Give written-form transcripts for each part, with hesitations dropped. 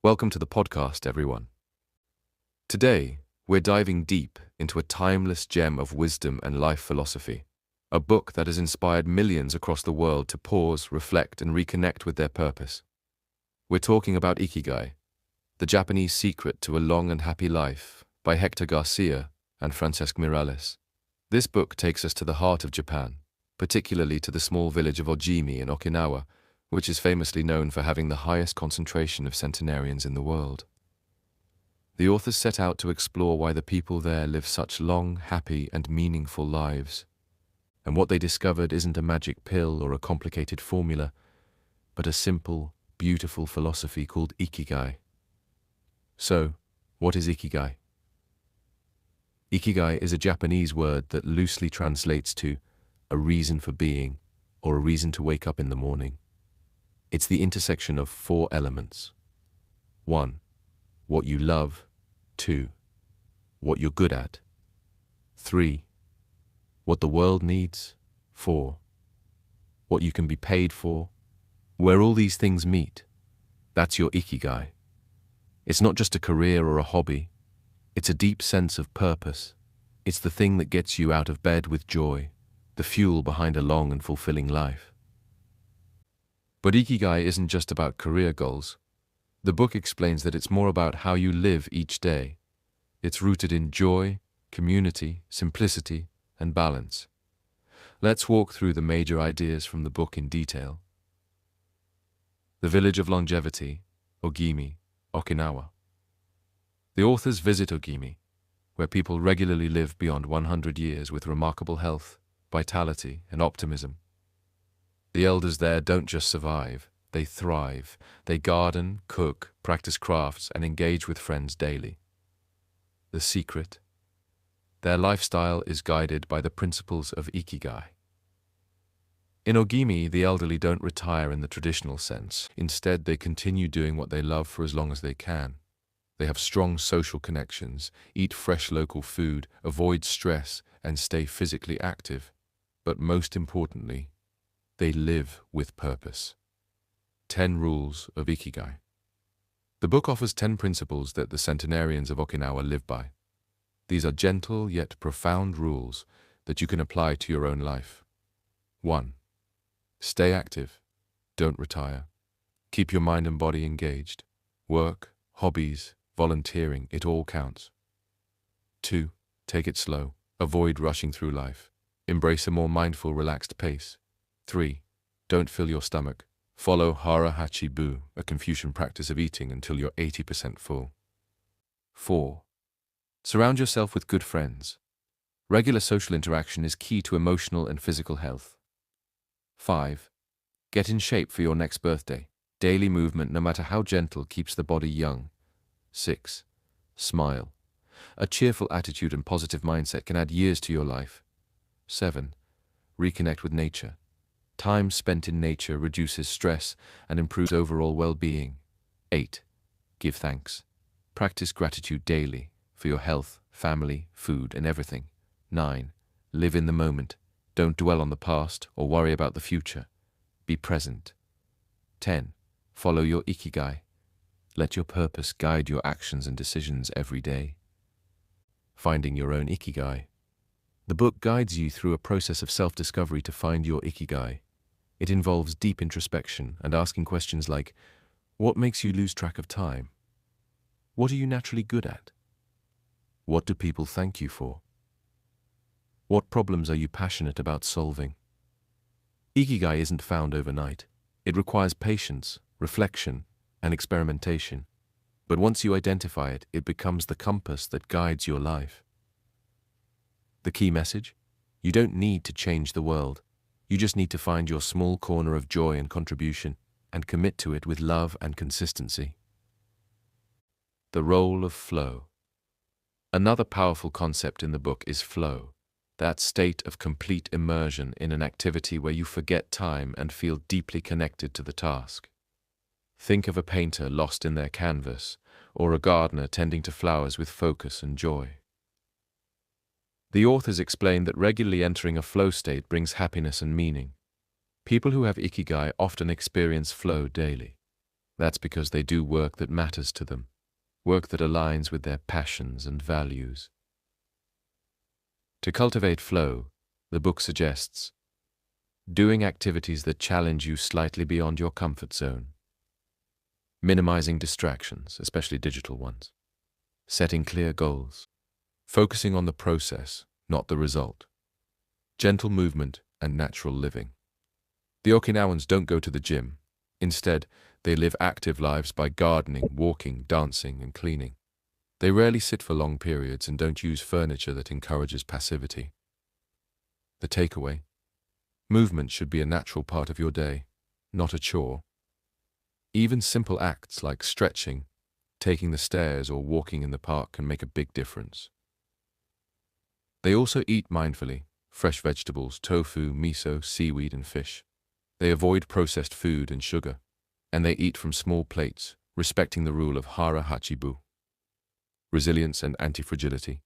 Welcome to the podcast, everyone. Today, we're diving deep into a timeless gem of wisdom and life philosophy, a book that has inspired millions across the world to pause, reflect, and reconnect with their purpose. We're talking about Ikigai, the Japanese secret to a long and happy life, by Héctor García and Francesc Miralles. This book takes us to the heart of Japan, particularly to the small village of Ojimi in Okinawa, which is famously known for having the highest concentration of centenarians in the world. The authors set out to explore why the people there live such long, happy, and meaningful lives. And what they discovered isn't a magic pill or a complicated formula, but a simple, beautiful philosophy called Ikigai. So, what is Ikigai? Ikigai is a Japanese word that loosely translates to a reason for being or a reason to wake up in the morning. It's the intersection of four elements. 1. What you love. 2. What you're good at. 3. What the world needs. 4. What you can be paid for. Where all these things meet, that's your Ikigai. It's not just a career or a hobby. It's a deep sense of purpose. It's the thing that gets you out of bed with joy, the fuel behind a long and fulfilling life. But Ikigai isn't just about career goals. The book explains that it's more about how you live each day. It's rooted in joy, community, simplicity, and balance. Let's walk through the major ideas from the book in detail. The village of longevity, Ojimi, Okinawa. The authors visit Ojimi, where people regularly live beyond 100 years with remarkable health, vitality, and optimism. The elders there don't just survive, they thrive. They garden, cook, practice crafts, and engage with friends daily. The secret? Their lifestyle is guided by the principles of Ikigai. In Ojimi, the elderly don't retire in the traditional sense. Instead, they continue doing what they love for as long as they can. They have strong social connections, eat fresh local food, avoid stress, and stay physically active. But most importantly, they live with purpose. 10 Rules of Ikigai. The book offers 10 principles that the centenarians of Okinawa live by. These are gentle yet profound rules that you can apply to your own life. 1. Stay active. Don't retire. Keep your mind and body engaged. Work, hobbies, volunteering, it all counts. 2. Take it slow. Avoid rushing through life. Embrace a more mindful, relaxed pace. 3. Don't fill your stomach. Follow hara hachi bu, a Confucian practice of eating until you're 80% full. 4. Surround yourself with good friends. Regular social interaction is key to emotional and physical health. 5. Get in shape for your next birthday. Daily movement, no matter how gentle, keeps the body young. 6. Smile. A cheerful attitude and positive mindset can add years to your life. 7. Reconnect with nature. Time spent in nature reduces stress and improves overall well-being. 8. Give thanks. Practice gratitude daily for your health, family, food, and everything. 9. Live in the moment. Don't dwell on the past or worry about the future. Be present. 10. Follow your Ikigai. Let your purpose guide your actions and decisions every day. Finding your own Ikigai. The book guides you through a process of self-discovery to find your Ikigai. It involves deep introspection and asking questions like, what makes you lose track of time? What are you naturally good at? What do people thank you for? What problems are you passionate about solving? Ikigai isn't found overnight. It requires patience, reflection, and experimentation. But once you identify it, it becomes the compass that guides your life. The key message? You don't need to change the world. You just need to find your small corner of joy and contribution and commit to it with love and consistency. The role of flow. Another powerful concept in the book is flow, that state of complete immersion in an activity where you forget time and feel deeply connected to the task. Think of a painter lost in their canvas, or a gardener tending to flowers with focus and joy. The authors explain that regularly entering a flow state brings happiness and meaning. People who have Ikigai often experience flow daily. That's because they do work that matters to them, work that aligns with their passions and values. To cultivate flow, the book suggests doing activities that challenge you slightly beyond your comfort zone, minimizing distractions, especially digital ones, setting clear goals, focusing on the process, not the result, gentle movement and natural living. The Okinawans don't go to the gym. Instead, they live active lives by gardening, walking, dancing, and cleaning. They rarely sit for long periods and don't use furniture that encourages passivity. The takeaway: movement should be a natural part of your day, not a chore. Even simple acts like stretching, taking the stairs, or walking in the park can make a big difference. They also eat mindfully: fresh vegetables, tofu, miso, seaweed, and fish. They avoid processed food and sugar, and they eat from small plates, respecting the rule of hara hachibu. Resilience and anti-fragility.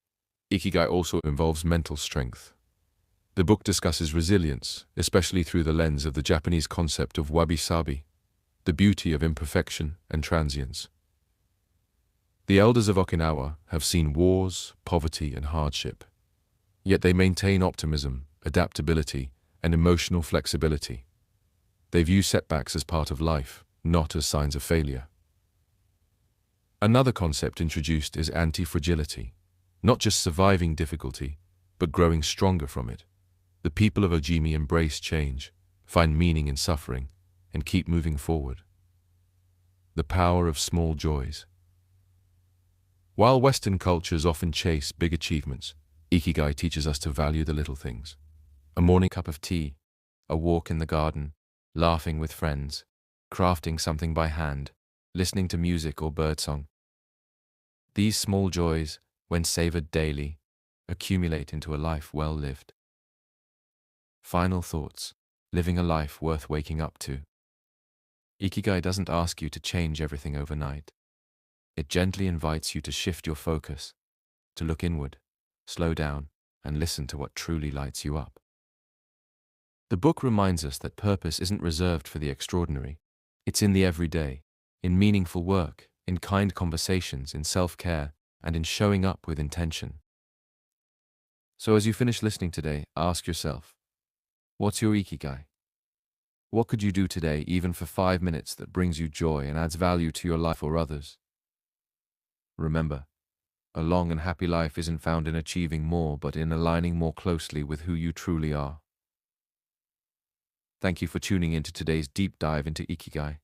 Ikigai also involves mental strength. The book discusses resilience, especially through the lens of the Japanese concept of wabi-sabi, the beauty of imperfection and transience. The elders of Okinawa have seen wars, poverty, and hardship, yet they maintain optimism, adaptability, and emotional flexibility. They view setbacks as part of life, not as signs of failure. Another concept introduced is anti-fragility, not just surviving difficulty, but growing stronger from it. The people of Ojimi embrace change, find meaning in suffering, and keep moving forward. The power of small joys. While Western cultures often chase big achievements, Ikigai teaches us to value the little things. A morning cup of tea, a walk in the garden, laughing with friends, crafting something by hand, listening to music or birdsong. These small joys, when savored daily, accumulate into a life well lived. Final thoughts: living a life worth waking up to. Ikigai doesn't ask you to change everything overnight. It gently invites you to shift your focus, to look inward, slow down, and listen to what truly lights you up. The book reminds us that purpose isn't reserved for the extraordinary. It's in the everyday, in meaningful work, in kind conversations, in self-care, and in showing up with intention. So as you finish listening today, ask yourself, what's your Ikigai? What could you do today, even for 5 minutes, that brings you joy and adds value to your life or others? Remember, a long and happy life isn't found in achieving more, but in aligning more closely with who you truly are. Thank you for tuning in to today's deep dive into Ikigai.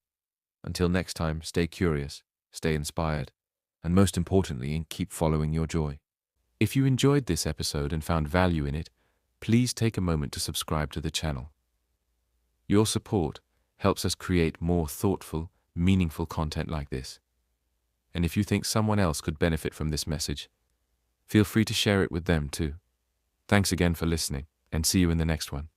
Until next time, stay curious, stay inspired, and most importantly, keep following your joy. If you enjoyed this episode and found value in it, please take a moment to subscribe to the channel. Your support helps us create more thoughtful, meaningful content like this. And if you think someone else could benefit from this message, feel free to share it with them too. Thanks again for listening, and see you in the next one.